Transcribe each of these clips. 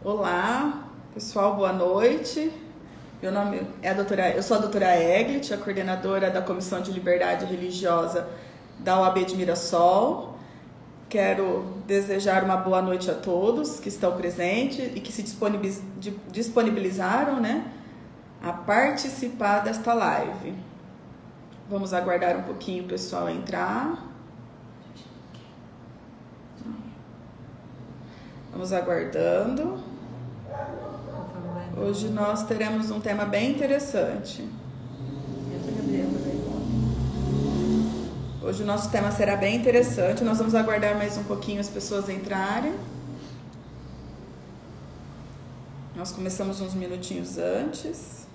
Olá, pessoal, boa noite. Meu nome é eu sou a doutora Eglit, a coordenadora da Comissão de Liberdade Religiosa da OAB de Mirassol. Quero desejar uma boa noite a todos que estão presentes e que se disponibilizaram, a participar desta live. Vamos aguardar um pouquinho o pessoal entrar. Vamos aguardando. Hoje nós teremos um tema bem interessante. Hoje o nosso tema será bem interessante. Nós vamos aguardar mais um pouquinho as pessoas entrarem. Nós começamos uns minutinhos antes.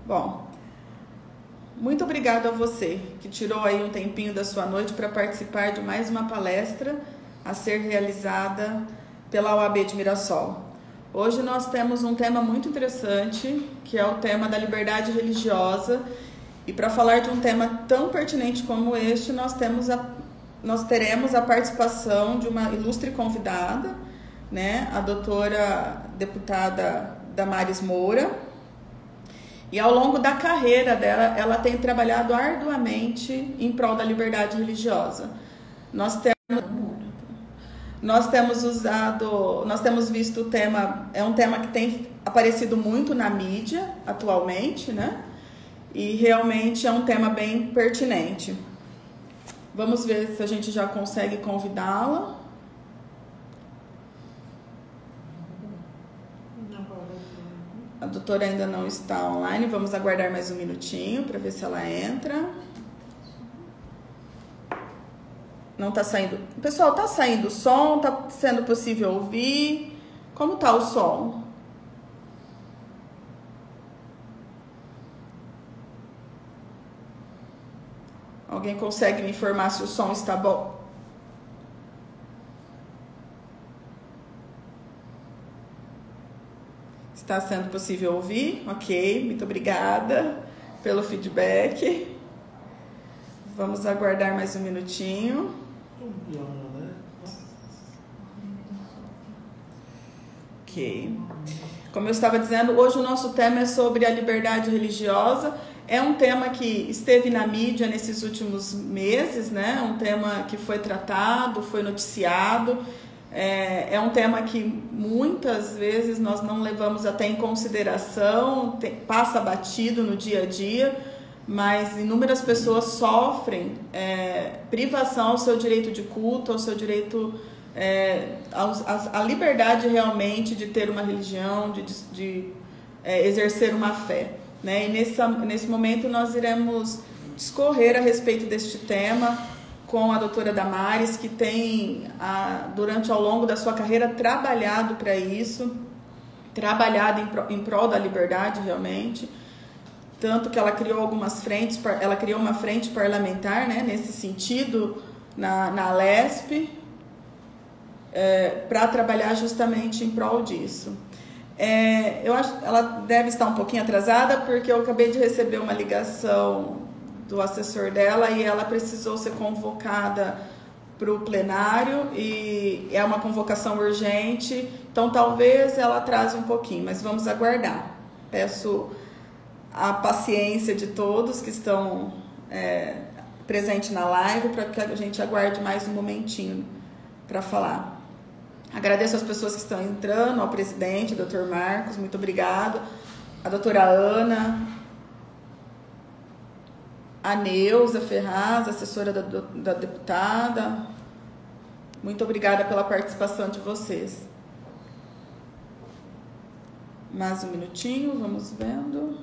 Bom, muito obrigada a você que tirou aí um tempinho da sua noite para participar de mais uma palestra a ser realizada pela OAB de Mirassol. Hoje nós temos um tema muito interessante, que é o tema da liberdade religiosa. E para falar de um tema tão pertinente como este, nós teremos a participação de uma ilustre convidada, a doutora deputada Damares Moura. E ao longo da carreira dela, ela tem trabalhado arduamente em prol da liberdade religiosa. Nós temos visto o tema, é um tema que tem aparecido muito na mídia atualmente, E realmente é um tema bem pertinente. Vamos ver se a gente já consegue convidá-la. A doutora ainda não está online, vamos aguardar mais um minutinho para ver se ela entra. Não está saindo. Pessoal, está saindo o som? Está sendo possível ouvir? Como está o som? Alguém consegue me informar se o som está bom? Está sendo possível ouvir? Ok, muito obrigada pelo feedback. Vamos aguardar mais um minutinho. Ok. Como eu estava dizendo, hoje o nosso tema é sobre a liberdade religiosa. É um tema que esteve na mídia nesses últimos meses, Um tema que foi tratado, foi noticiado. É um tema que muitas vezes nós não levamos até em consideração, passa batido no dia a dia, mas inúmeras pessoas sofrem privação ao seu direito de culto, ao seu direito à liberdade realmente de ter uma religião, de exercer uma fé. E nesse momento nós iremos discorrer a respeito deste tema com a doutora Damares, que tem, durante ao longo da sua carreira, trabalhado para isso, trabalhado em prol da liberdade realmente, tanto que ela criou algumas frentes, ela criou uma frente parlamentar, nesse sentido, na Alesp, para trabalhar justamente em prol disso. Eu acho que ela deve estar um pouquinho atrasada, porque eu acabei de receber uma ligação do assessor dela e ela precisou ser convocada para o plenário e é uma convocação urgente, então talvez ela atrase um pouquinho, mas vamos aguardar. Peço a paciência de todos que estão presentes na live para que a gente aguarde mais um momentinho para falar. Agradeço as pessoas que estão entrando, ao presidente, Dr. Marcos, muito obrigado, a doutora Ana, a Neuza Ferraz, assessora da deputada. Muito obrigada pela participação de vocês. Mais um minutinho, vamos vendo.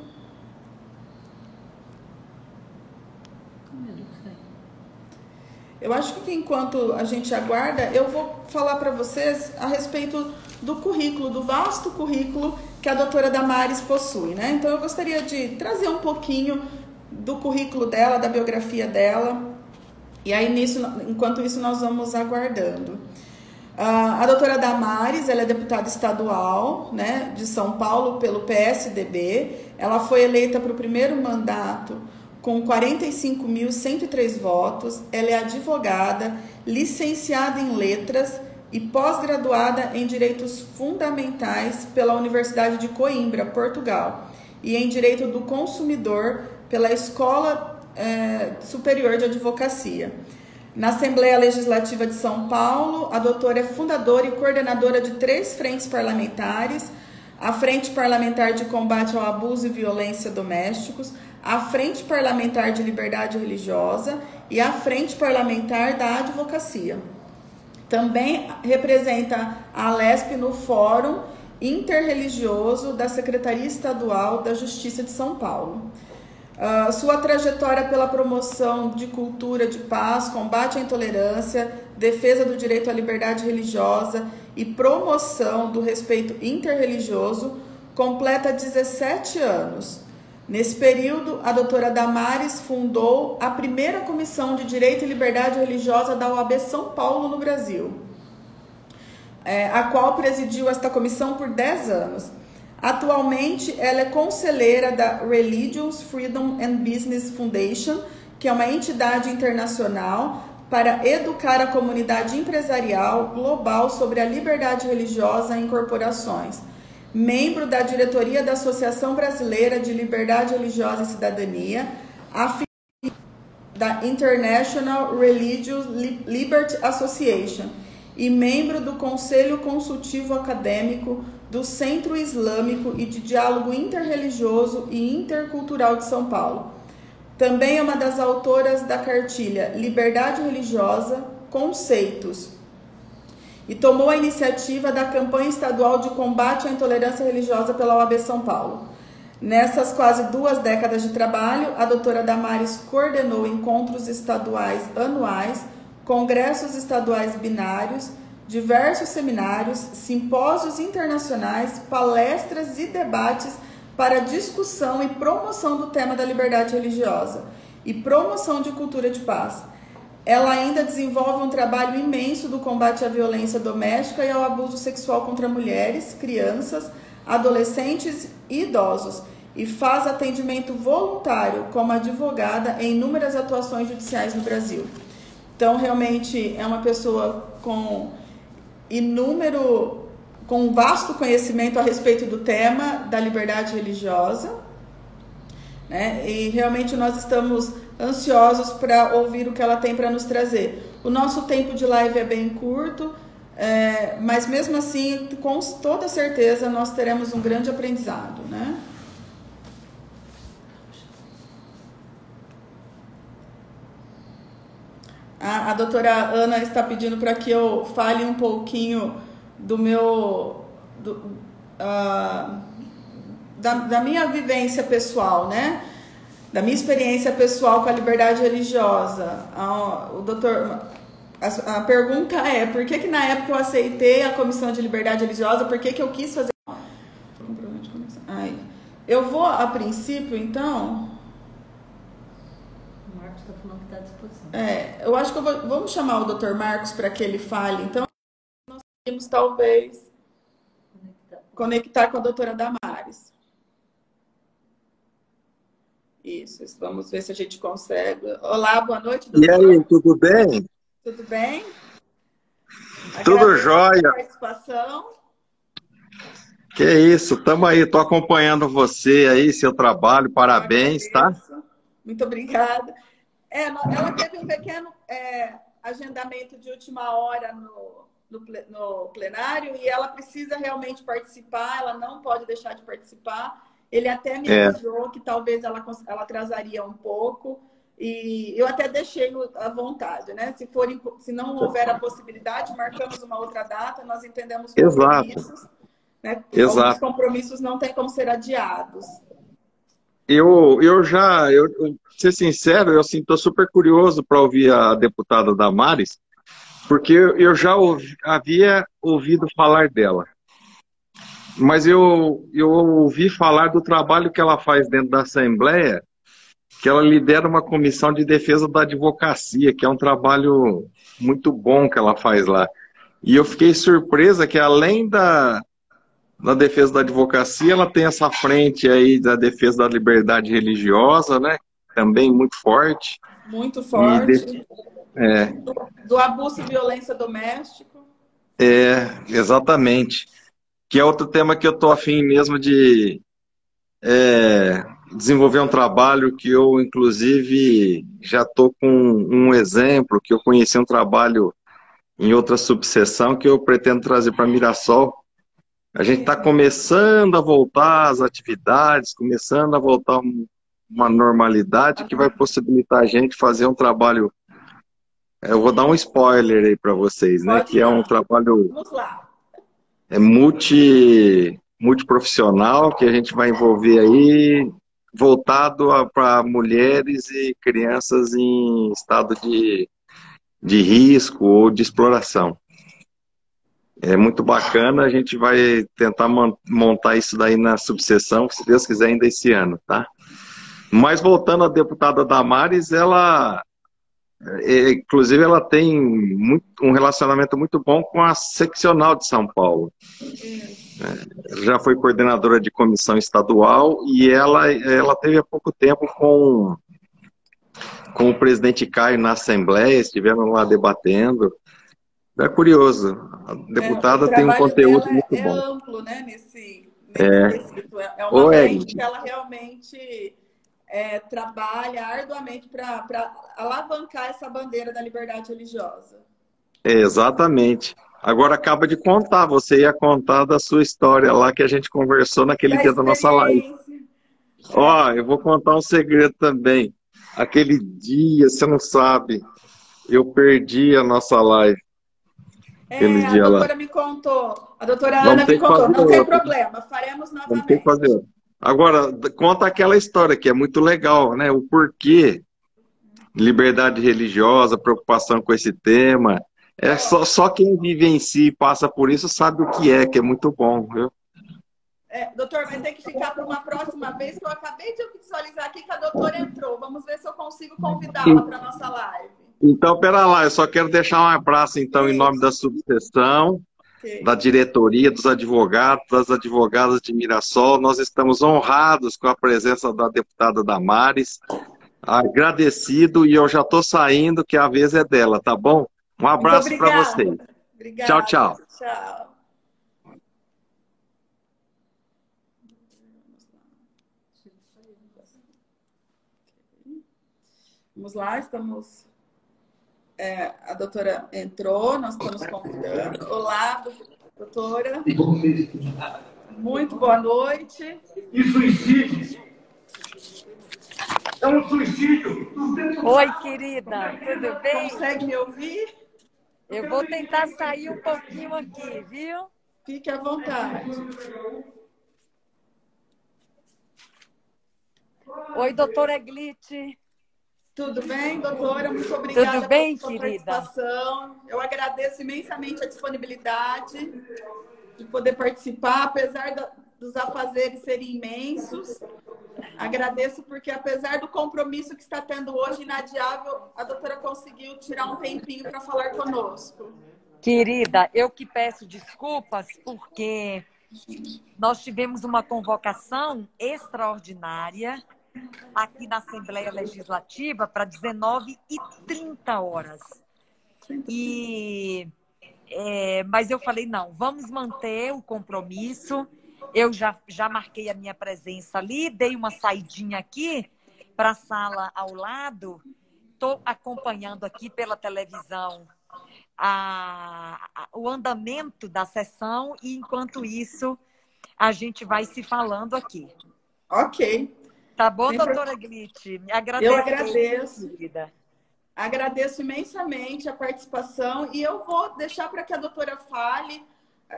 Eu acho que enquanto a gente aguarda, eu vou falar para vocês a respeito do currículo, do vasto currículo que a doutora Damares possui, Então eu gostaria de trazer um pouquinho do currículo dela, da biografia dela, e aí enquanto isso nós vamos aguardando. A doutora Damares, ela é deputada estadual, de São Paulo pelo PSDB, ela foi eleita para o primeiro mandato com 45.103 votos. Ela é advogada, licenciada em letras e pós-graduada em Direitos Fundamentais pela Universidade de Coimbra, Portugal, e em Direito do Consumidor pela Escola Superior de Advocacia. Na Assembleia Legislativa de São Paulo, a doutora é fundadora e coordenadora de 3 frentes parlamentares: a Frente Parlamentar de Combate ao Abuso e Violência Domésticos, a Frente Parlamentar de Liberdade Religiosa e a Frente Parlamentar da Advocacia. Também representa a Alesp no Fórum Interreligioso da Secretaria Estadual da Justiça de São Paulo. Sua trajetória pela promoção de cultura de paz, combate à intolerância, defesa do direito à liberdade religiosa e promoção do respeito interreligioso completa 17 anos. Nesse período, a doutora Damares fundou a primeira Comissão de Direito e Liberdade Religiosa da OAB São Paulo, no Brasil, a qual presidiu esta comissão por 10 anos. Atualmente, ela é conselheira da Religious Freedom and Business Foundation, que é uma entidade internacional para educar a comunidade empresarial global sobre a liberdade religiosa em corporações. Membro da diretoria da Associação Brasileira de Liberdade Religiosa e Cidadania, da International Religious Liberty Association, e membro do Conselho Consultivo Acadêmico do Centro Islâmico e de Diálogo Interreligioso e Intercultural de São Paulo. Também é uma das autoras da cartilha Liberdade Religiosa, Conceitos, e tomou a iniciativa da campanha estadual de combate à intolerância religiosa pela OAB São Paulo. Nessas quase 2 décadas de trabalho, a doutora Damares coordenou encontros estaduais anuais, congressos estaduais binários, diversos seminários, simpósios internacionais, palestras e debates para discussão e promoção do tema da liberdade religiosa e promoção de cultura de paz. Ela ainda desenvolve um trabalho imenso do combate à violência doméstica e ao abuso sexual contra mulheres, crianças, adolescentes e idosos, e faz atendimento voluntário como advogada em inúmeras atuações judiciais no Brasil. Então, realmente, é uma pessoa com um vasto conhecimento a respeito do tema da liberdade religiosa, né? E realmente nós estamos ansiosos para ouvir o que ela tem para nos trazer. O nosso tempo de live é bem curto, mas mesmo assim, com toda certeza, nós teremos um grande aprendizado, né? A doutora Ana está pedindo para que eu fale um pouquinho da minha vivência pessoal, né? Da minha experiência pessoal com a liberdade religiosa. A pergunta é: por que na época eu aceitei a Comissão de Liberdade Religiosa? Por que eu quis fazer? Eu vou, a princípio, então... O Marcos está falando que está à disposição. Eu acho que vamos chamar o Dr. Marcos para que ele fale. Então, nós conseguimos, talvez, conectar com a doutora Damares. Isso, vamos ver se a gente consegue. Olá, boa noite, doutor. E aí, tudo bem? Tudo bem? Tudo jóia. Participação. Que isso, estamos aí, estou acompanhando você aí, seu trabalho, parabéns, tá? Muito obrigada. Ela teve um pequeno agendamento de última hora no plenário e ela precisa realmente participar, ela não pode deixar de participar. Ele até me avisou que talvez ela atrasaria um pouco e eu até deixei à vontade, né? Se não houver a possibilidade, marcamos uma outra data, nós entendemos compromissos. Exato. Né? Exato. Os compromissos não têm como ser adiados. Eu ser sincero, eu estou super curioso para ouvir a deputada Damares, porque eu já havia ouvido falar dela. Mas eu ouvi falar do trabalho que ela faz dentro da Assembleia, que ela lidera uma comissão de defesa da advocacia, que é um trabalho muito bom que ela faz lá. E eu fiquei surpresa que, além da defesa da advocacia, ela tem essa frente aí da defesa da liberdade religiosa, né? também muito forte. Muito E forte. é, Do abuso e violência doméstica. exatamente. Que é outro tema que eu estou afim mesmo de desenvolver um trabalho que eu, inclusive, já estou com um exemplo, que eu conheci um trabalho em outra subseção que eu pretendo trazer para Mirassol. A gente está começando a voltar às atividades, começando a voltar uma normalidade que vai possibilitar a gente fazer um trabalho. Eu vou dar um spoiler aí para vocês, né? Pode Que é um dar. trabalho Vamos lá. multiprofissional que a gente vai envolver aí, voltado para mulheres e crianças em estado de risco ou de exploração. É muito bacana, a gente vai tentar montar isso daí na subseção, se Deus quiser, ainda esse ano, tá? Mas voltando à deputada Damares, inclusive, ela tem um relacionamento muito bom com a seccional de São Paulo. Já foi coordenadora de comissão estadual e ela teve há pouco tempo com o presidente Caio na Assembleia, estiveram lá debatendo. É curioso, a O deputada tem um trabalho conteúdo dela muito é bom. amplo, né, nesse quesito. É uma Ô, frente Egid, que ela realmente trabalha arduamente para alavancar essa bandeira da liberdade religiosa. exatamente. Agora acaba de contar, você ia contar da sua história lá que a gente conversou naquele Da dia da nossa live. experiência. Ó, eu vou contar um segredo também. Aquele dia, você não sabe, eu perdi a nossa live. Aquele A dia lá. doutora me contou, a doutora Vamos Ana me ter que contou, fazer não tem outro. problema, faremos Vamos ter que fazer novamente. outro. Agora, conta aquela história que é muito legal, né? O porquê, liberdade religiosa, preocupação com esse tema. É só quem vive em si e passa por isso sabe o que é muito bom, viu? Doutor, vai ter que ficar para uma próxima vez, que eu acabei de visualizar aqui que a doutora entrou. Vamos ver se eu consigo convidá-la para a nossa live. Então, pera lá, eu só quero deixar um abraço, então, em nome da subseção, da diretoria, dos advogados, das advogadas de Mirassol. Nós estamos honrados com a presença da deputada Damares, agradecido, e eu já estou saindo, que a vez é dela, tá bom? Um Muito abraço para vocês. obrigada. Tchau, Obrigada. tchau. Tchau. Vamos lá, estamos. A doutora entrou, nós estamos convidando. Olá, doutora. Muito boa noite. E suicídio? É um suicídio. Oi, querida, tudo bem? Consegue me ouvir? Eu vou tentar sair um pouquinho aqui, viu? Fique à vontade. Oi, doutora Eglite. Tudo bem, doutora? Muito obrigada Tudo bem, pela sua querida? participação. Eu agradeço imensamente a disponibilidade de poder participar, apesar dos afazeres serem imensos. Agradeço porque, apesar do compromisso que está tendo hoje, inadiável, a doutora conseguiu tirar um tempinho para falar conosco. Querida, eu que peço desculpas porque nós tivemos uma convocação extraordinária aqui na Assembleia Legislativa para 19h30. Mas eu falei, não, vamos manter o compromisso. Eu já marquei a minha presença ali, dei uma saidinha aqui para a sala ao lado. Estou acompanhando aqui pela televisão o andamento da sessão e, enquanto isso, a gente vai se falando aqui. Ok. Tá bom, doutora Glite? Eu agradeço. Querida. Agradeço imensamente a participação e eu vou deixar para que a doutora fale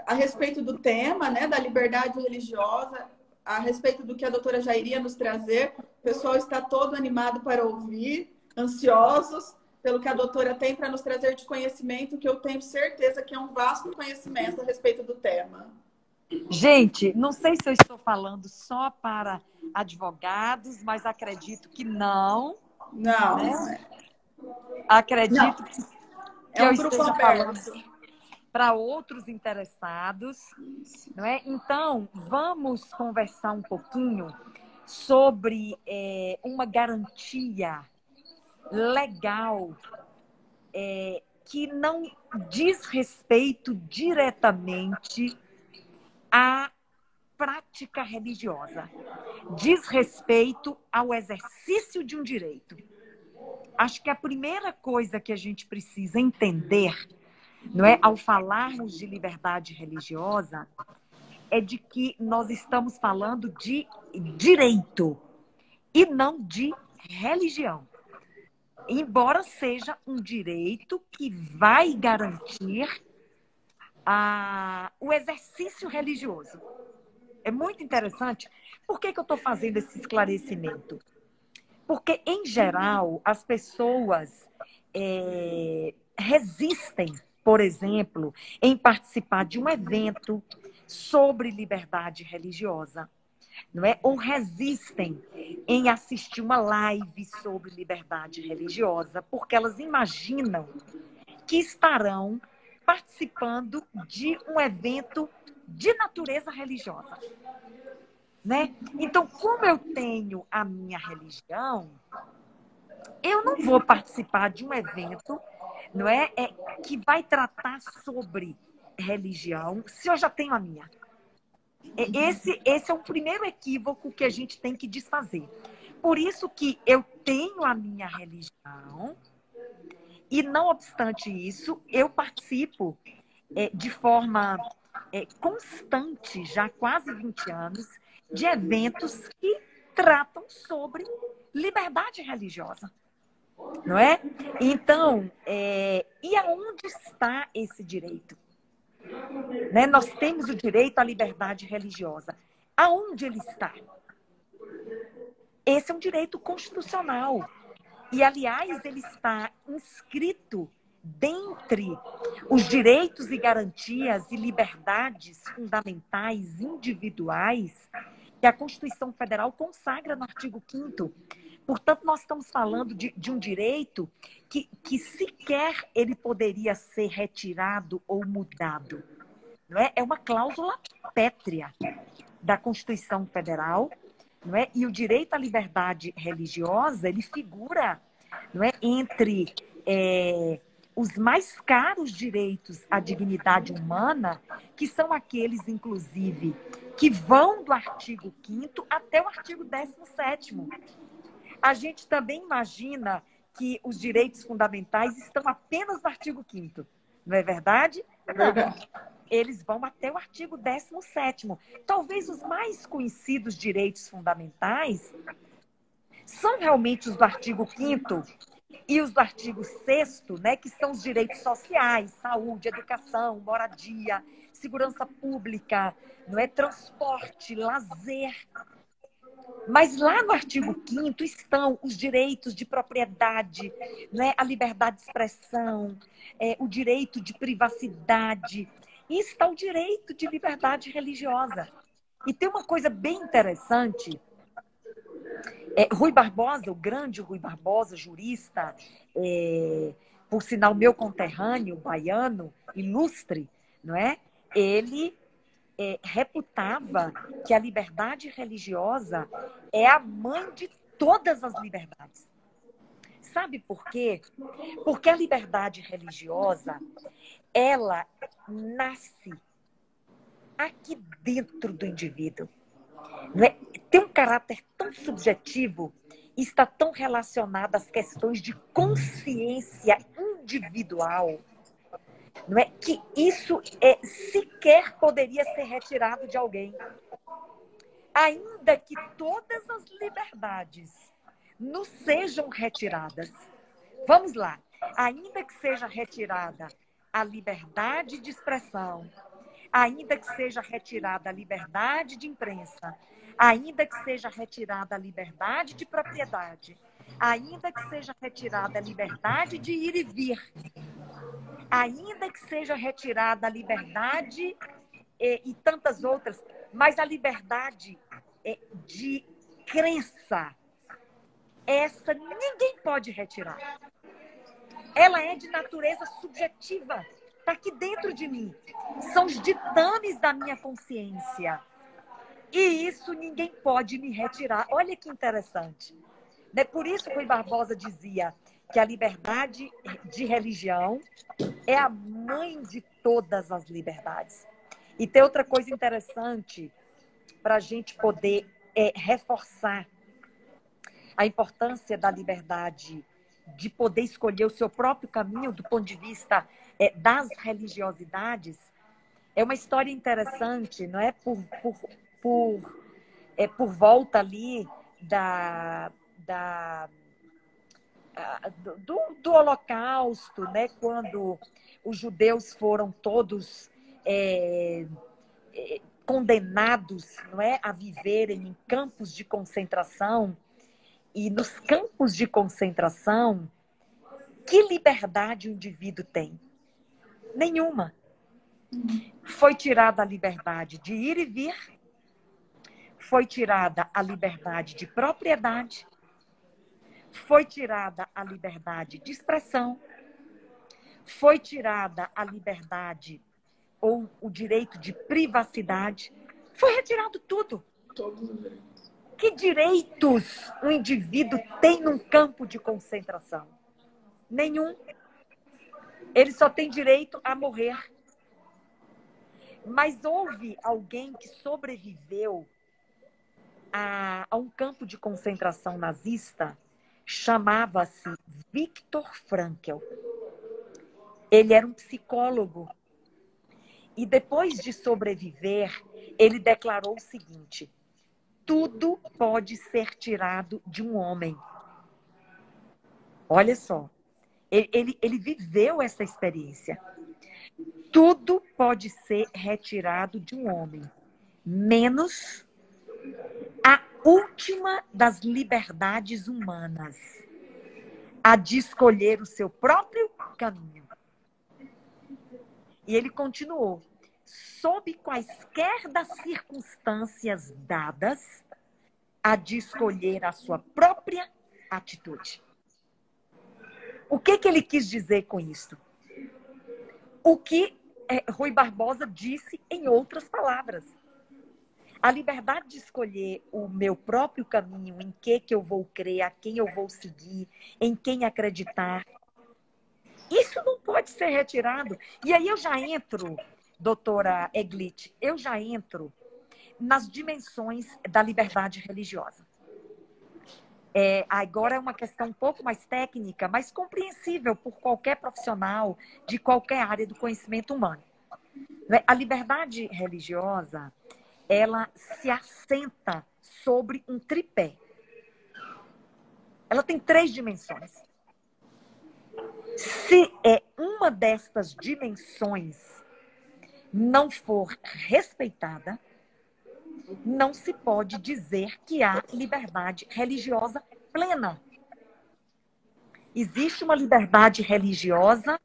a respeito do tema, né, da liberdade religiosa, a respeito do que a doutora já iria nos trazer. O pessoal está todo animado para ouvir, ansiosos pelo que a doutora tem para nos trazer de conhecimento, que eu tenho certeza que é um vasto conhecimento a respeito do tema. Gente, não sei se eu estou falando só para advogados, mas acredito que não. Não. Né? Acredito que eu esteja falando para outros interessados. Não é? Então, vamos conversar um pouquinho sobre uma garantia legal que não diz respeito diretamente à prática religiosa, diz respeito ao exercício de um direito. Acho que a primeira coisa que a gente precisa entender, não é, ao falarmos de liberdade religiosa, é de que nós estamos falando de direito e não de religião. Embora seja um direito que vai garantir o exercício religioso. É muito interessante. Por que eu estou fazendo esse esclarecimento? Porque, em geral, as pessoas resistem, por exemplo, em participar de um evento sobre liberdade religiosa, não é? Ou resistem em assistir uma live sobre liberdade religiosa, porque elas imaginam que estarão participando de um evento de natureza religiosa, né? Então, como eu tenho a minha religião, eu não vou participar de um evento, não é, que vai tratar sobre religião, se eu já tenho a minha. Esse é o primeiro equívoco que a gente tem que desfazer. Por isso que eu tenho a minha religião e, não obstante isso, eu participo de forma constante, já há quase 20 anos, de eventos que tratam sobre liberdade religiosa. Não é? Então, e aonde está esse direito? Né? Nós temos o direito à liberdade religiosa. Aonde ele está? Esse é um direito constitucional. E, aliás, ele está inscrito dentre os direitos e garantias e liberdades fundamentais individuais que a Constituição Federal consagra no artigo 5º. Portanto, nós estamos falando de um direito que sequer ele poderia ser retirado ou mudado. Não é? É uma cláusula pétrea da Constituição Federal, não é? E o direito à liberdade religiosa, ele figura, não é, entre os mais caros direitos à dignidade humana, que são aqueles, inclusive, que vão do artigo 5º até o artigo 17º. A gente também imagina que os direitos fundamentais estão apenas no artigo 5º. Não é verdade? É verdade. Não. Eles vão até o artigo 17º. Talvez os mais conhecidos direitos fundamentais são realmente os do artigo 5º e os do artigo 6º, né, que são os direitos sociais, saúde, educação, moradia, segurança pública, não é, transporte, lazer. Mas lá no artigo 5º estão os direitos de propriedade, né, a liberdade de expressão, o direito de privacidade, e está o direito de liberdade religiosa. E tem uma coisa bem interessante, Rui Barbosa, o grande Rui Barbosa, jurista, por sinal meu conterrâneo, baiano, ilustre, não é? Ele reputava que a liberdade religiosa é a mãe de todas as liberdades. Sabe por quê? Porque a liberdade religiosa, ela nasce aqui dentro do indivíduo. Não é? Tem um caráter tão subjetivo e está tão relacionado às questões de consciência individual, não é? Que isso sequer poderia ser retirado de alguém. Ainda que todas as liberdades nos sejam retiradas. Vamos lá. Ainda que seja retirada a liberdade de expressão, ainda que seja retirada a liberdade de imprensa, ainda que seja retirada a liberdade de propriedade, ainda que seja retirada a liberdade de ir e vir, ainda que seja retirada a liberdade e tantas outras, mas a liberdade de crença, essa ninguém pode retirar. Ela é de natureza subjetiva, está aqui dentro de mim. São os ditames da minha consciência. E isso ninguém pode me retirar. Olha que interessante. Né? Por isso Rui Barbosa dizia que a liberdade de religião é a mãe de todas as liberdades. E tem outra coisa interessante para a gente poder reforçar a importância da liberdade de poder escolher o seu próprio caminho do ponto de vista das religiosidades. É uma história interessante, não é? Por volta ali do Holocausto, né? Quando os judeus foram todos condenados, não é? A viverem em campos de concentração. E nos campos de concentração, que liberdade o indivíduo tem? Nenhuma. Foi tirada a liberdade de ir e vir, foi tirada a liberdade de propriedade, foi tirada a liberdade de expressão, foi tirada a liberdade ou o direito de privacidade, foi retirado tudo. Todos os direitos. Que direitos o indivíduo tem num campo de concentração? Nenhum. Ele só tem direito a morrer. Mas houve alguém que sobreviveu a um campo de concentração nazista, chamava-se Viktor Frankl. Ele era um psicólogo. E depois de sobreviver, ele declarou o seguinte: tudo pode ser tirado de um homem. Olha só, ele viveu essa experiência. Tudo pode ser retirado de um homem, menos a última das liberdades humanas, a de escolher o seu próprio caminho. E ele continuou: sob quaisquer das circunstâncias dadas, a de escolher a sua própria atitude. O que ele quis dizer com isso? O que Rui Barbosa disse em outras palavras. A liberdade de escolher o meu próprio caminho, em que eu vou crer, a quem eu vou seguir, em quem acreditar, isso não pode ser retirado. E aí eu já entro, doutora Eglit, eu já entro nas dimensões da liberdade religiosa. Agora é uma questão um pouco mais técnica, mas compreensível por qualquer profissional de qualquer área do conhecimento humano. A liberdade religiosa, ela se assenta sobre um tripé. Ela tem 3 dimensões. Se uma destas dimensões não for respeitada, não se pode dizer que há liberdade religiosa plena. Existe uma liberdade religiosa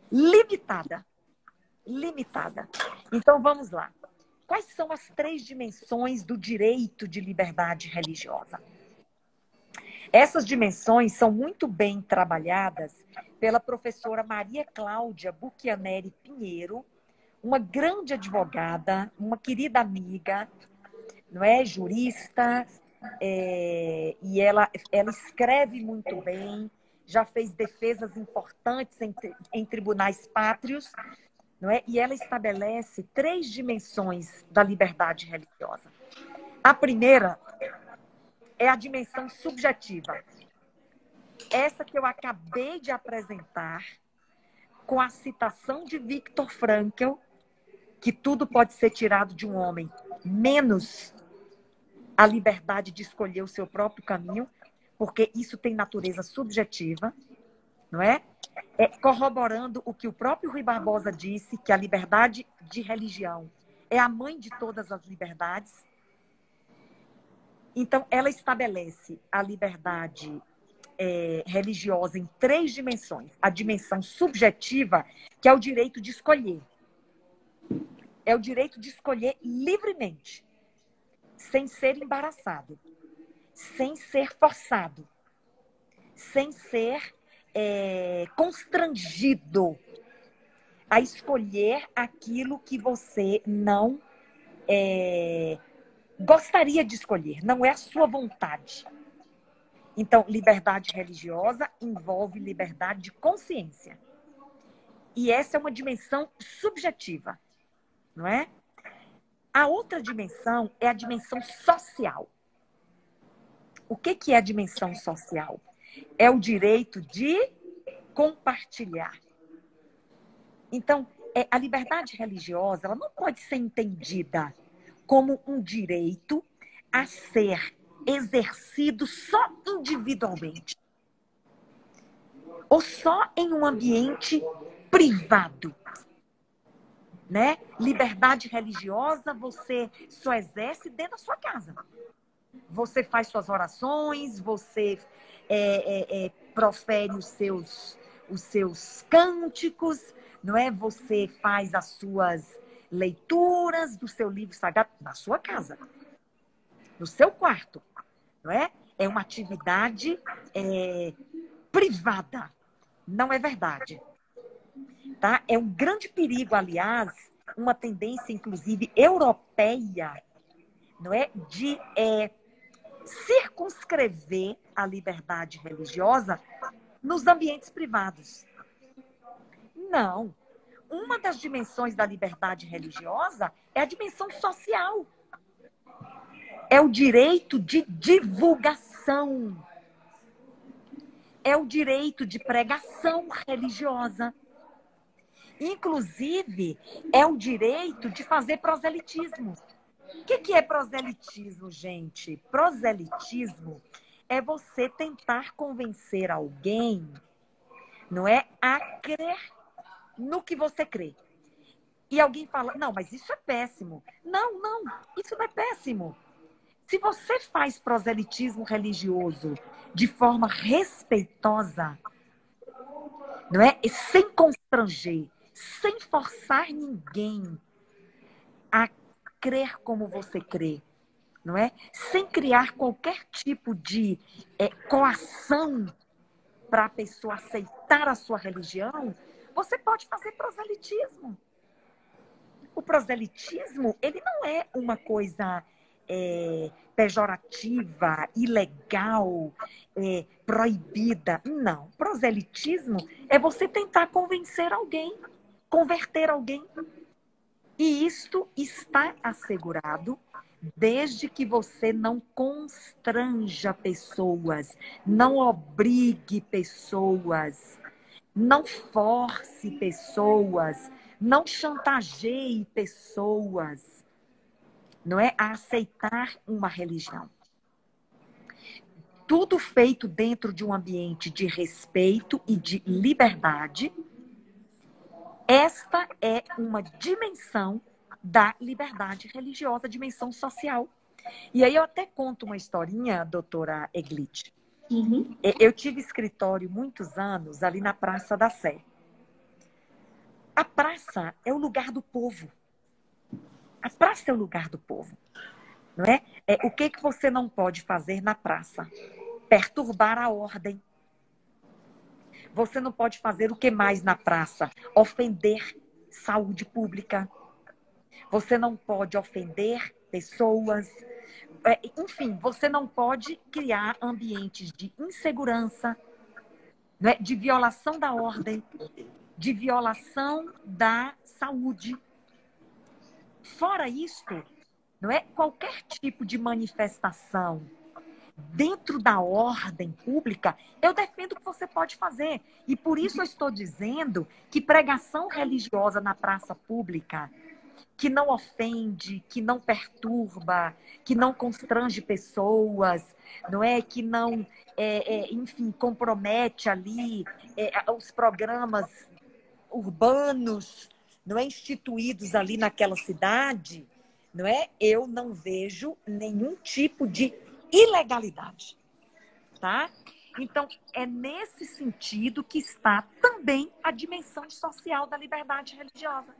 limitada. Limitada. Então, vamos lá. Quais são as 3 dimensões do direito de liberdade religiosa? Essas dimensões são muito bem trabalhadas pela professora Maria Cláudia Buchianeri Pinheiro, uma grande advogada, uma querida amiga, não é, jurista, e ela escreve muito bem, já fez defesas importantes em tribunais pátrios, não é? E ela estabelece 3 dimensões da liberdade religiosa. A primeira é a dimensão subjetiva. Essa que eu acabei de apresentar, com a citação de Viktor Frankl, que tudo pode ser tirado de um homem, menos a liberdade de escolher o seu próprio caminho, porque isso tem natureza subjetiva, não é? Corroborando o que o próprio Rui Barbosa disse, que a liberdade de religião é a mãe de todas as liberdades. Então, ela estabelece a liberdade religiosa em 3 dimensões. A dimensão subjetiva, que é o direito de escolher. É o direito de escolher livremente, sem ser embaraçado, sem ser forçado, sem ser constrangido. a escolher aquilo que você não gostaria de escolher, não é a sua vontade. Então, liberdade religiosa envolve liberdade de consciência. E essa é uma dimensão subjetiva, não é? A outra dimensão é a dimensão social. O que é a dimensão social? É o direito de compartilhar. Então, a liberdade religiosa, ela não pode ser entendida como um direito a ser exercido só individualmente ou só em um ambiente privado, né? Liberdade religiosa você só exerce dentro da sua casa. Você faz suas orações, você profere os seus cânticos, não é? Você faz as suas leituras do seu livro sagrado na sua casa, no seu quarto, não é? É uma atividade privada, não é verdade, tá? É um grande perigo, aliás, uma tendência, inclusive, europeia, não é? De circunscrever a liberdade religiosa nos ambientes privados. Não. Uma das dimensões da liberdade religiosa é a dimensão social. É o direito de divulgação. É o direito de pregação religiosa. Inclusive, é o direito de fazer proselitismo. O que é proselitismo, gente? Proselitismo é você tentar convencer alguém, não é, a crer no que você crê. E alguém fala, não, mas isso é péssimo. Não, isso não é péssimo. Se você faz proselitismo religioso de forma respeitosa, não é? E sem constranger, sem forçar ninguém a crer como você crê, não é? Sem criar qualquer tipo de coação para a pessoa aceitar a sua religião, você pode fazer proselitismo. O proselitismo, ele não é uma coisa pejorativa, ilegal, proibida. Não. Proselitismo é você tentar convencer alguém, converter alguém. E isto está assegurado desde que você não constranja pessoas, não obrigue pessoas, não force pessoas, não chantageie pessoas, não é? A aceitar uma religião. Tudo feito dentro de um ambiente de respeito e de liberdade. Esta é uma dimensão da liberdade religiosa, dimensão social. E aí eu até conto uma historinha, doutora Eglite. Uhum. Eu tive escritório muitos anos ali na Praça da Sé. A praça é o lugar do povo. A praça é o lugar do povo. Não é? O que você não pode fazer na praça? Perturbar a ordem. Você não pode fazer o que mais na praça? Ofender saúde pública. Você não pode ofender pessoas. Enfim, você não pode criar ambientes de insegurança, não é? De violação da ordem, de violação da saúde. Fora isto, não é? Qualquer tipo de manifestação dentro da ordem pública, eu defendo que você pode fazer. E por isso eu estou dizendo que pregação religiosa na praça pública, que não ofende, que não perturba, que não constrange pessoas, não é? Que não, enfim, compromete ali os programas urbanos, não é? Instituídos ali naquela cidade, não é? Eu não vejo nenhum tipo de ilegalidade, tá? Então, é nesse sentido que está também a dimensão social da liberdade religiosa.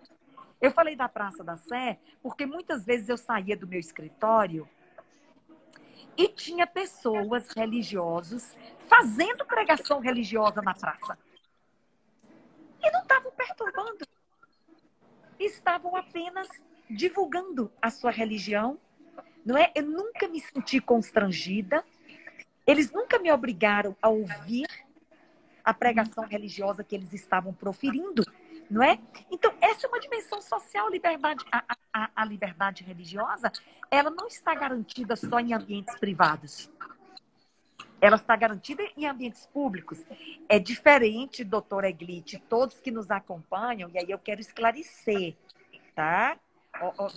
Eu falei da Praça da Sé porque muitas vezes eu saía do meu escritório e tinha pessoas religiosos fazendo pregação religiosa na praça. E não estavam perturbando. estavam apenas divulgando a sua religião, não é? Eu nunca me senti constrangida, eles nunca me obrigaram a ouvir a pregação religiosa que eles estavam proferindo, não é? Então, essa é uma dimensão social, liberdade, a liberdade religiosa, ela não está garantida só em ambientes privados. Ela está garantida em ambientes públicos. É diferente, doutora Eglite, todos que nos acompanham, e aí eu quero esclarecer, tá?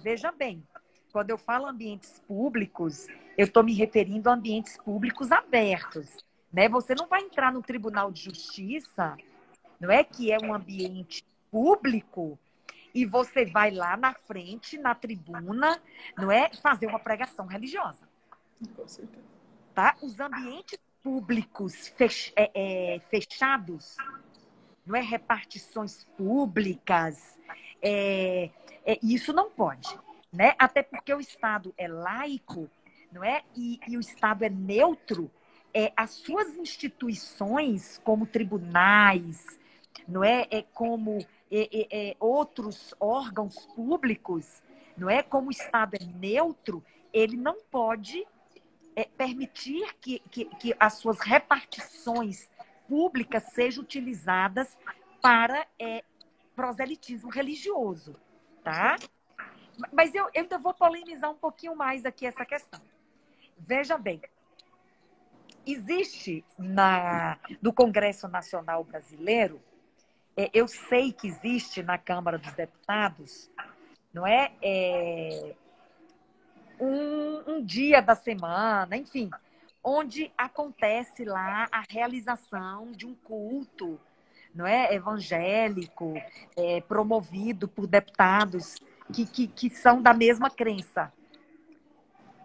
Veja bem, quando eu falo ambientes públicos, eu estou me referindo a ambientes públicos abertos, né? Você não vai entrar no Tribunal de Justiça, não é, que é um ambiente público, e você vai lá na frente, na tribuna, não é, fazer uma pregação religiosa. Com certeza. Tá? Os ambientes públicos fechados, não é, repartições públicas, isso não pode, né? Até porque o Estado é laico, não é? E o Estado é neutro. As suas instituições, como tribunais, não é? Como outros órgãos públicos, não é? Como o Estado é neutro, ele não pode permitir que as suas repartições públicas sejam utilizadas para proselitismo religioso, tá? Mas eu ainda vou polemizar um pouquinho mais aqui essa questão. Veja bem, existe no Congresso Nacional Brasileiro, eu sei que existe na Câmara dos Deputados, não é? Um dia da semana, enfim, onde acontece lá a realização de um culto, não é, evangélico, promovido por deputados que são da mesma crença.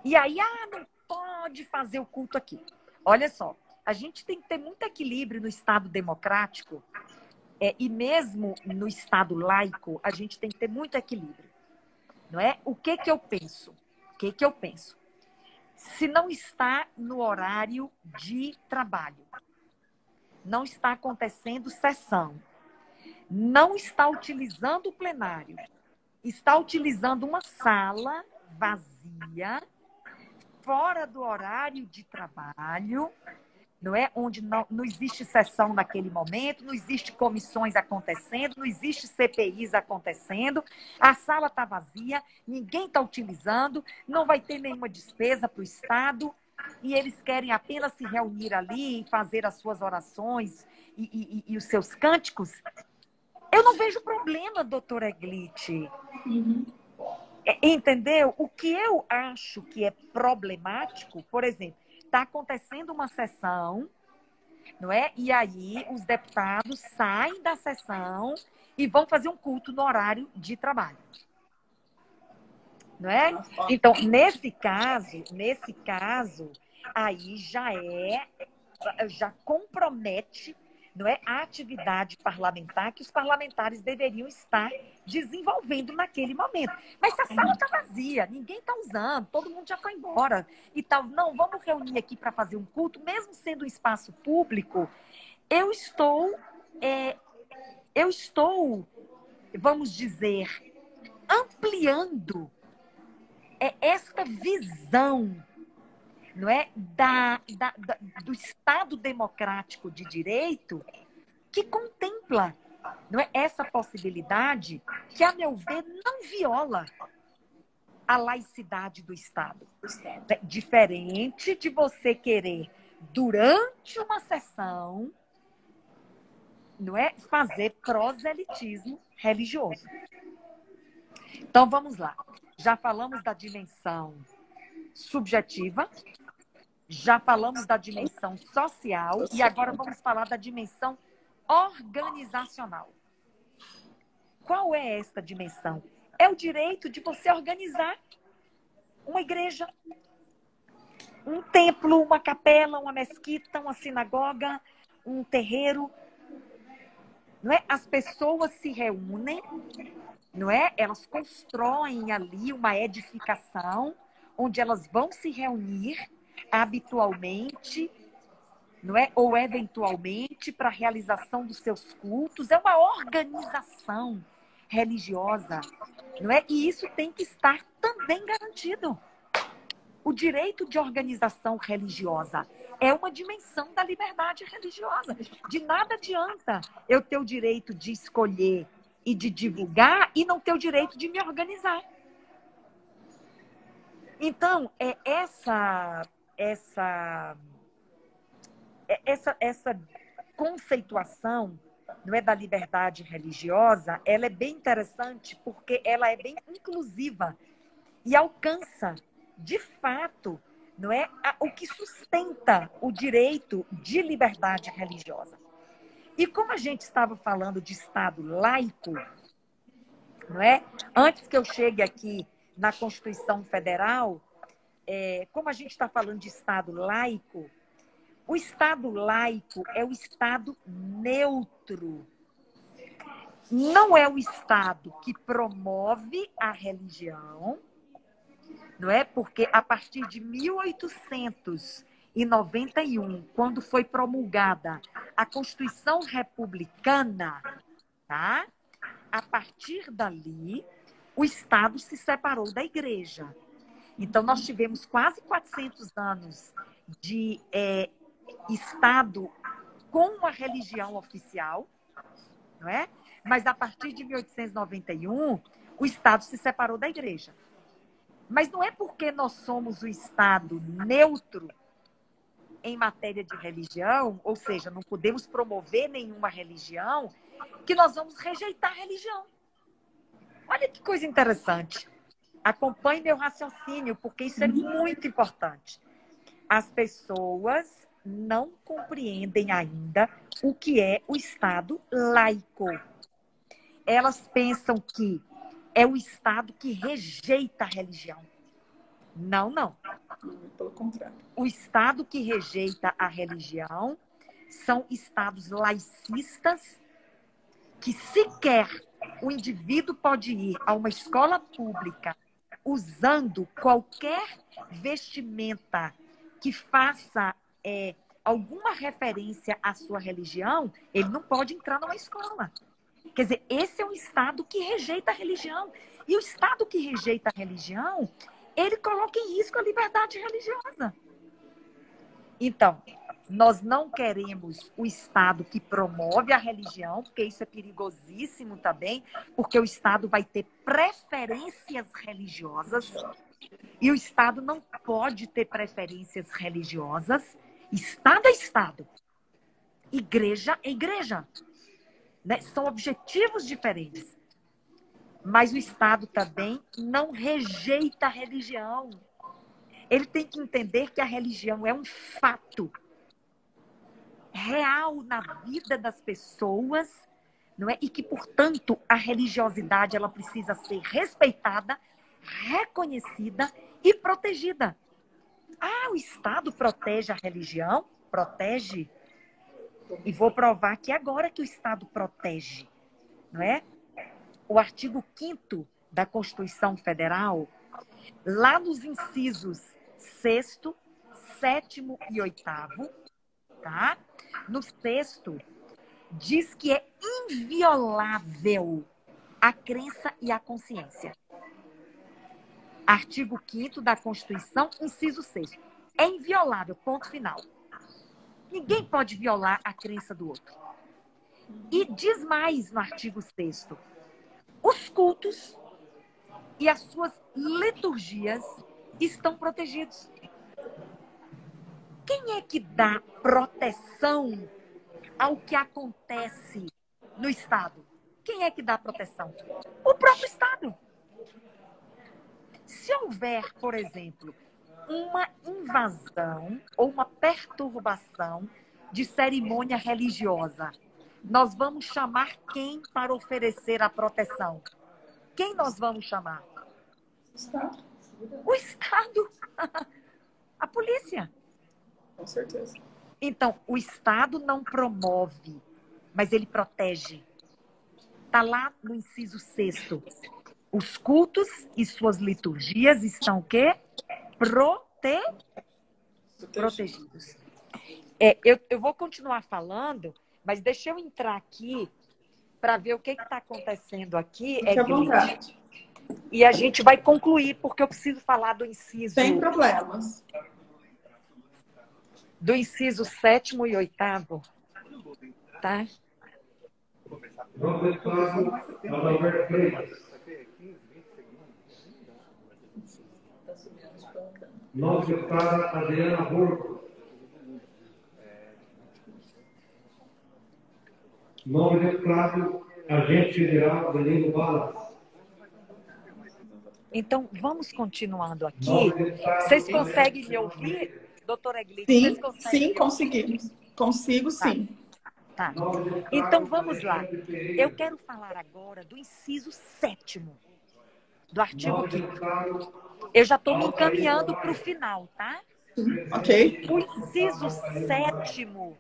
E aí, não pode fazer o culto aqui. Olha só, a gente tem que ter muito equilíbrio no Estado democrático, e mesmo no Estado laico, a gente tem que ter muito equilíbrio, não é? O que eu penso? Se não está no horário de trabalho, não está acontecendo sessão, não está utilizando o plenário, está utilizando uma sala vazia, fora do horário de trabalho, não é? Onde não existe sessão naquele momento, não existe comissões acontecendo, não existe CPIs acontecendo, a sala está vazia, ninguém está utilizando, não vai ter nenhuma despesa para o Estado, e eles querem apenas se reunir ali e fazer as suas orações e os seus cânticos. Eu não vejo problema, doutora Eglite. Entendeu? O que eu acho que é problemático, por exemplo, está acontecendo uma sessão, não é? E aí os deputados saem da sessão e vão fazer um culto no horário de trabalho. Não é? Então, nesse caso, aí já compromete, não é, a atividade parlamentar que os parlamentares deveriam estar desenvolvendo naquele momento. Mas se a sala está vazia, ninguém está usando, todo mundo já foi embora e tal, não, vamos reunir aqui para fazer um culto, mesmo sendo um espaço público, eu estou, vamos dizer, ampliando esta visão, não é, do Estado democrático de direito, que contempla, não é, essa possibilidade que, a meu ver, não viola a laicidade do Estado. É diferente de você querer, durante uma sessão, não é, fazer proselitismo religioso. Então, vamos lá. Já falamos da dimensão subjetiva, já falamos da dimensão social e agora vamos falar da dimensão organizacional. Qual é esta dimensão? É o direito de você organizar uma igreja, um templo, uma capela, uma mesquita, uma sinagoga, um terreiro. Não é? As pessoas se reúnem, não é? Elas constroem ali uma edificação onde elas vão se reunir habitualmente, não é? Ou eventualmente para a realização dos seus cultos. É uma organização religiosa, não é? E isso tem que estar também garantido. O direito de organização religiosa é uma dimensão da liberdade religiosa. De nada adianta eu ter o direito de escolher e de divulgar e não ter o direito de me organizar. Então, essa conceituação, não é, da liberdade religiosa, ela é bem interessante porque ela é bem inclusiva e alcança, de fato, não é, o que sustenta o direito de liberdade religiosa. E como a gente estava falando de Estado laico, não é? Antes que eu chegue aqui na Constituição Federal, como a gente está falando de Estado laico, o Estado laico é o Estado neutro. Não é o Estado que promove a religião, não é? Porque a partir de 1891, quando foi promulgada a Constituição Republicana, tá? A partir dali, o Estado se separou da Igreja. Então, nós tivemos quase 400 anos de Estado com a religião oficial, não é? Mas a partir de 1891, o Estado se separou da Igreja. Mas não é porque nós somos o Estado neutro em matéria de religião, ou seja, não podemos promover nenhuma religião, que nós vamos rejeitar a religião. Olha que coisa interessante. Acompanhe meu raciocínio, porque isso é muito importante. As pessoas não compreendem ainda o que é o Estado laico. Elas pensam que é o Estado que rejeita a religião. Não, não. Pelo contrário. O Estado que rejeita a religião são estados laicistas que sequer o indivíduo pode ir a uma escola pública usando qualquer vestimenta que faça alguma referência à sua religião, ele não pode entrar numa escola. Quer dizer, esse é um Estado que rejeita a religião. E o Estado que rejeita a religião, ele coloca em risco a liberdade religiosa. Então, nós não queremos o Estado que promove a religião, porque isso é perigosíssimo também, porque o Estado vai ter preferências religiosas e o Estado não pode ter preferências religiosas. Estado é Estado. Igreja é igreja. Né? São objetivos diferentes. Mas o Estado também não rejeita a religião. Ele tem que entender que a religião é um fato real na vida das pessoas, não é? E que, portanto, a religiosidade ela precisa ser respeitada, reconhecida e protegida. Ah, o Estado protege a religião? Protege. E vou provar que agora que o Estado protege, não é? O artigo 5º da Constituição Federal, lá nos incisos 6º, 7º e 8º, tá? No 6º, diz que é inviolável a crença e a consciência. Artigo 5º da Constituição, inciso 6º. É inviolável, ponto final. Ninguém pode violar a crença do outro. E diz mais no artigo 6º. Os cultos e as suas liturgias estão protegidos. Quem é que dá proteção ao que acontece no Estado? Quem é que dá proteção? O próprio Estado. Se houver, por exemplo, uma invasão ou uma perturbação de cerimônia religiosa, nós vamos chamar quem para oferecer a proteção? Quem nós vamos chamar? Estado. O Estado. A polícia. Com certeza. Então, o Estado não promove, mas ele protege. Está lá no inciso 6º. Os cultos e suas liturgias estão o quê? Protegidos. Eu vou continuar falando, mas deixa eu entrar aqui para ver o que está acontecendo aqui, Fique à vontade. E a gente vai concluir, porque eu preciso falar do inciso... Sem problemas. Do inciso 7º e 8º, tá? Novo deputado Adalberto Freitas. Novo deputada Adriana Borgo. Novo deputado Agente Federal Danilo Balas. Então, vamos continuando aqui. Novo deputado... Vocês conseguem me ouvir, doutora Eglite? Sim, Vocês conseguem sim, me ouvir? conseguimos. Consigo, sim. Tá. Então, vamos lá. Eu quero falar agora do inciso 7º, do artigo 5º. Eu já estou me encaminhando para o final, tá? Ok. O inciso 7º,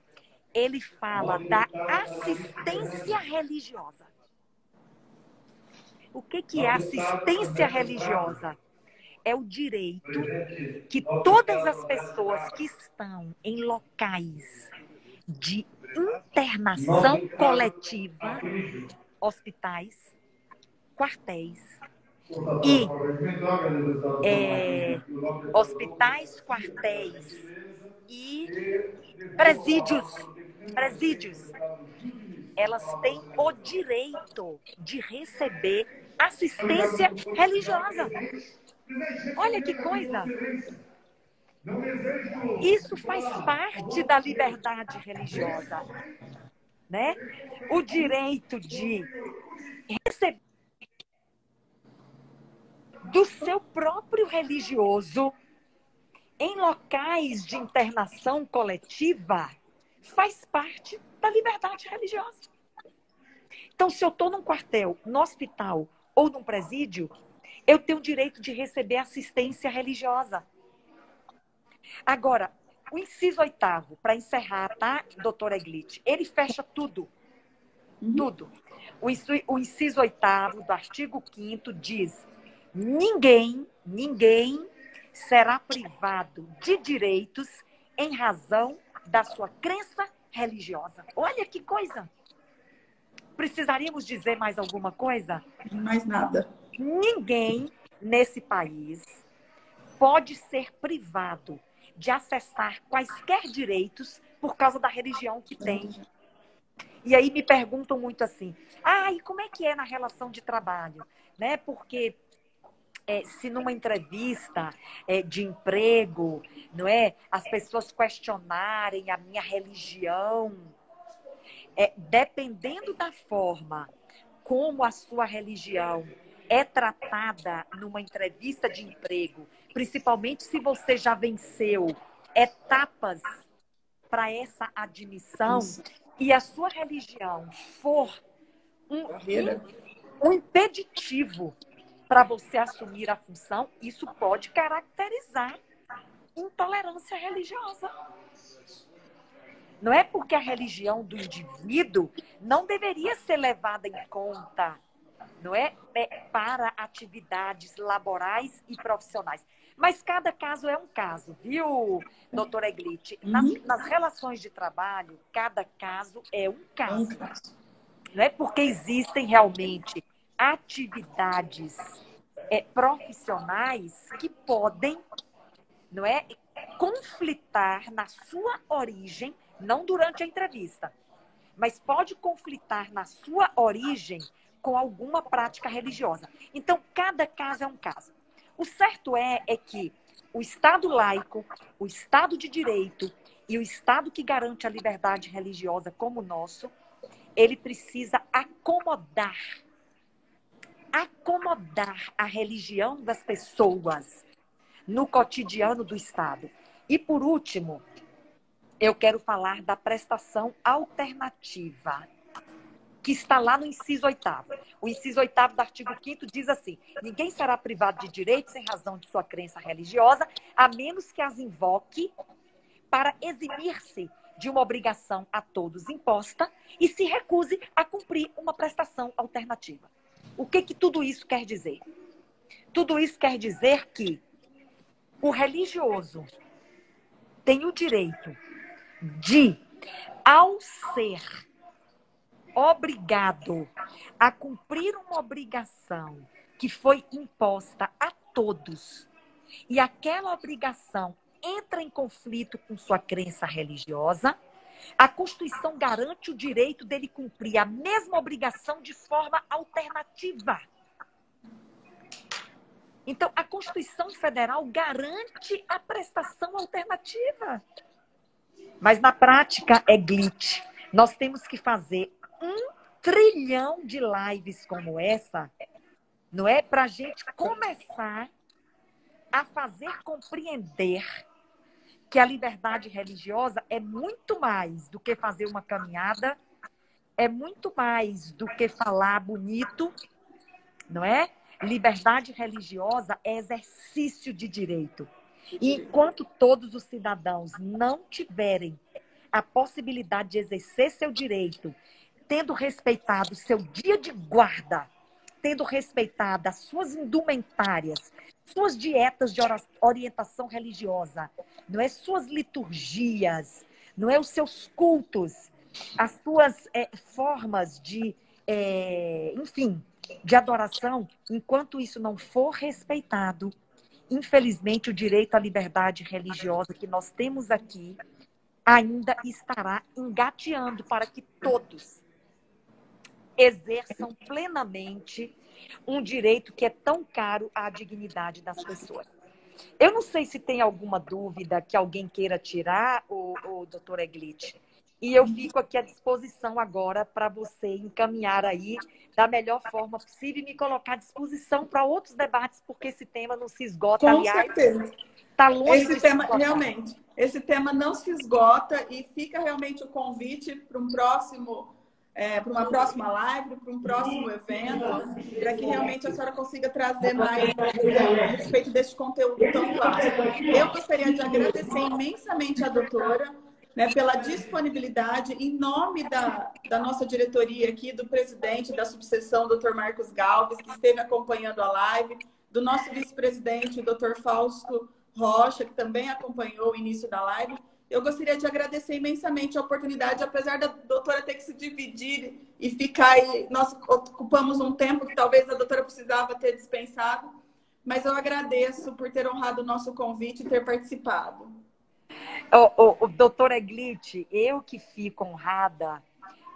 ele fala da assistência religiosa. O que é assistência religiosa? É o direito que todas as pessoas que estão em locais de internação coletiva, hospitais, quartéis e hospitais, quartéis e presídios, elas têm o direito de receber assistência religiosa. Olha que coisa! Isso faz parte da liberdade religiosa, né? O direito de receber do seu próprio religioso em locais de internação coletiva faz parte da liberdade religiosa. Então, se eu estou num quartel, no hospital ou num presídio, eu tenho o direito de receber assistência religiosa. Agora, o inciso 8º, para encerrar, tá, doutora Eglite? Ele fecha tudo. Tudo. O inciso 8º do artigo 5º diz: ninguém será privado de direitos em razão da sua crença religiosa. Olha que coisa! Precisaríamos dizer mais alguma coisa? Mais nada. Ninguém nesse país pode ser privado de acessar quaisquer direitos por causa da religião que tem. E aí me perguntam muito assim, e como é que é na relação de trabalho? Né? Porque se numa entrevista de emprego, não é, as pessoas questionarem a minha religião, dependendo da forma como a sua religião é tratada numa entrevista de emprego, principalmente se você já venceu etapas para essa admissão, e a sua religião for um impeditivo para você assumir a função, isso pode caracterizar intolerância religiosa. Não é porque a religião do indivíduo não deveria ser levada em conta, não é, para atividades laborais e profissionais. Mas cada caso é um caso, viu, doutora Eglite? Nas relações de trabalho, cada caso é um caso. Não é porque existem realmente atividades profissionais que podem, não é, conflitar na sua origem, não durante a entrevista, mas pode conflitar na sua origem com alguma prática religiosa. Então, cada caso é um caso. O certo é que o Estado laico, o Estado de Direito e o Estado que garante a liberdade religiosa como o nosso, ele precisa acomodar a religião das pessoas no cotidiano do Estado. E, por último, eu quero falar da prestação alternativa, que está lá no inciso 8º. O inciso 8º do artigo 5º diz assim: ninguém será privado de direitos em razão de sua crença religiosa, a menos que as invoque para eximir-se de uma obrigação a todos imposta e se recuse a cumprir uma prestação alternativa. O que tudo isso quer dizer? Tudo isso quer dizer que o religioso tem o direito de, ao ser obrigado a cumprir uma obrigação que foi imposta a todos, e aquela obrigação entra em conflito com sua crença religiosa, a Constituição garante o direito dele cumprir a mesma obrigação de forma alternativa. Então, a Constituição Federal garante a prestação alternativa. Mas, na prática, é glitch. Nós temos que fazer 1 trilhão de lives como essa, não é? Para a gente começar a fazer compreender que a liberdade religiosa é muito mais do que fazer uma caminhada, é muito mais do que falar bonito, não é? Liberdade religiosa é exercício de direito. E enquanto todos os cidadãos não tiverem a possibilidade de exercer seu direito, tendo respeitado seu dia de guarda, tendo respeitado as suas indumentárias, suas dietas de orientação religiosa, não é suas liturgias, não é os seus cultos, as suas formas de, enfim, de adoração, enquanto isso não for respeitado, infelizmente o direito à liberdade religiosa que nós temos aqui ainda estará engateando para que todos exerçam plenamente um direito que é tão caro à dignidade das pessoas. Eu não sei se tem alguma dúvida que alguém queira tirar, o doutor Eglitch, e eu fico aqui à disposição agora para você encaminhar aí da melhor forma possível e me colocar à disposição para outros debates, porque esse tema não se esgota. Com aliás, certeza. Está longe Esse de tema, se esgotar. realmente, esse tema não se esgota e fica realmente o convite para um próximo... para uma próxima live, para um próximo evento, para que realmente a senhora consiga trazer mais a respeito deste conteúdo tão vasto. Eu gostaria de agradecer imensamente a doutora, né, pela disponibilidade, em nome da nossa diretoria aqui, do presidente da subseção, Dr. Marcos Galves, que esteve acompanhando a live, do nosso vice-presidente, o Dr. Fausto Rocha, que também acompanhou o início da live. Eu gostaria de agradecer imensamente a oportunidade, apesar da doutora ter que se dividir e ficar aí. Nós ocupamos um tempo que talvez a doutora precisava ter dispensado, mas eu agradeço por ter honrado o nosso convite e ter participado. Doutora Eglitch, eu que fico honrada,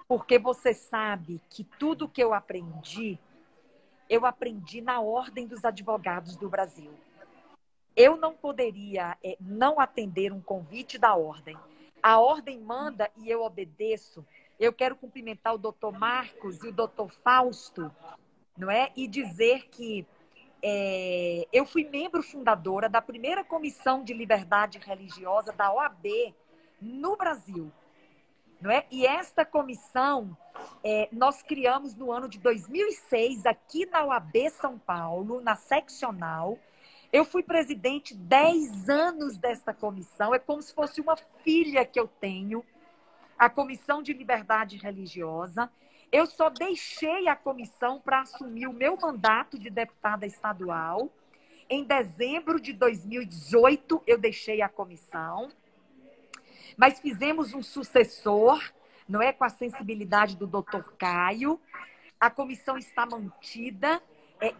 porque você sabe que tudo que eu aprendi na Ordem dos Advogados do Brasil. Eu não poderia não atender um convite da Ordem. A Ordem manda e eu obedeço. Eu quero cumprimentar o doutor Marcos e o doutor Fausto, não é? E dizer que eu fui membro fundadora da primeira Comissão de Liberdade Religiosa da OAB no Brasil, não é? E esta comissão nós criamos no ano de 2006 aqui na OAB São Paulo, na seccional. Eu fui presidente 10 anos desta comissão, é como se fosse uma filha que eu tenho, a Comissão de Liberdade Religiosa. Eu só deixei a comissão para assumir o meu mandato de deputada estadual. Em dezembro de 2018, eu deixei a comissão, mas fizemos um sucessor, não é, com a sensibilidade do doutor Caio. A comissão está mantida.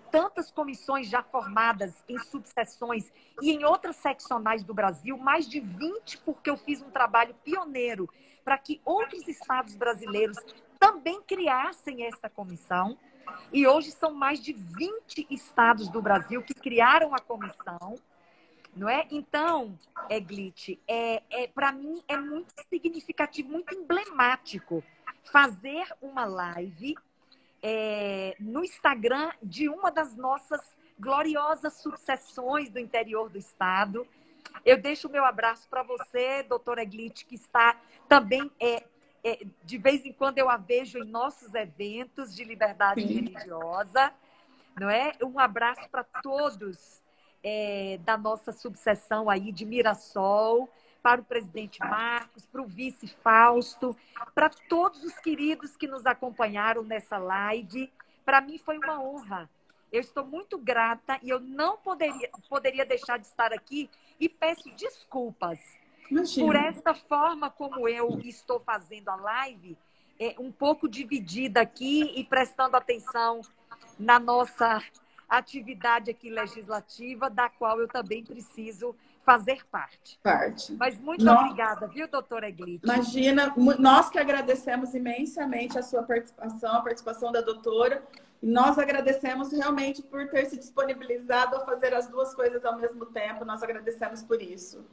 Tantas comissões já formadas em subseções e em outras seccionais do Brasil, mais de 20, porque eu fiz um trabalho pioneiro para que outros estados brasileiros também criassem essa comissão. E hoje são mais de 20 estados do Brasil que criaram a comissão, não é? Então, Eglitch, para mim é muito significativo, muito emblemático fazer uma live no Instagram de uma das nossas gloriosas subseções do interior do estado. Eu deixo o meu abraço para você, doutora Eglitch, que está também, de vez em quando eu a vejo em nossos eventos de liberdade religiosa, não é? Um abraço para todos da nossa subseção aí de Mirassol, para o presidente Marcos, para o vice Fausto, para todos os queridos que nos acompanharam nessa live. Para mim foi uma honra. Eu estou muito grata e eu não poderia deixar de estar aqui e peço desculpas por esta forma como eu estou fazendo a live, um pouco dividida aqui e prestando atenção na nossa atividade aqui legislativa, da qual eu também preciso fazer parte. Mas muito obrigada, viu, doutora Eglite? Imagina, nós que agradecemos imensamente a sua participação, a participação da doutora. E nós agradecemos realmente por ter se disponibilizado a fazer as duas coisas ao mesmo tempo. Nós agradecemos por isso.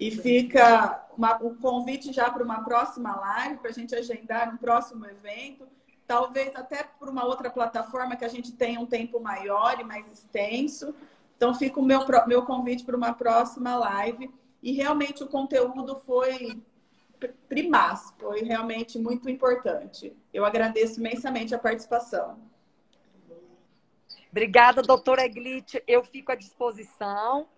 E fica um convite já para uma próxima live, para a gente agendar um próximo evento. Talvez até por uma outra plataforma que a gente tenha um tempo maior e mais extenso. Então, fica o meu convite para uma próxima live. E realmente o conteúdo foi primaz, foi realmente muito importante. Eu agradeço imensamente a participação. Obrigada, doutora Eglite. Eu fico à disposição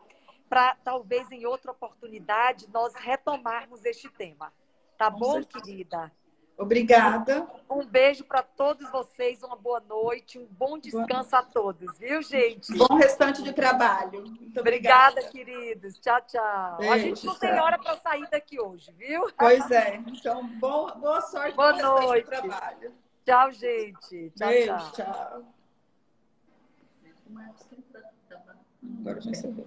para, talvez, em outra oportunidade, nós retomarmos este tema. Tá bom, querida? Obrigada. Um beijo para todos vocês, uma boa noite, um bom descanso a todos, viu, gente? Bom restante de trabalho. Muito obrigada, queridos. Tchau, tchau. Beijo, a gente não tem hora para sair daqui hoje, viu? Pois é. Então, boa sorte. Boa noite. No trabalho. Tchau, gente. Tchau, beijo, tchau. Agora já encerrou.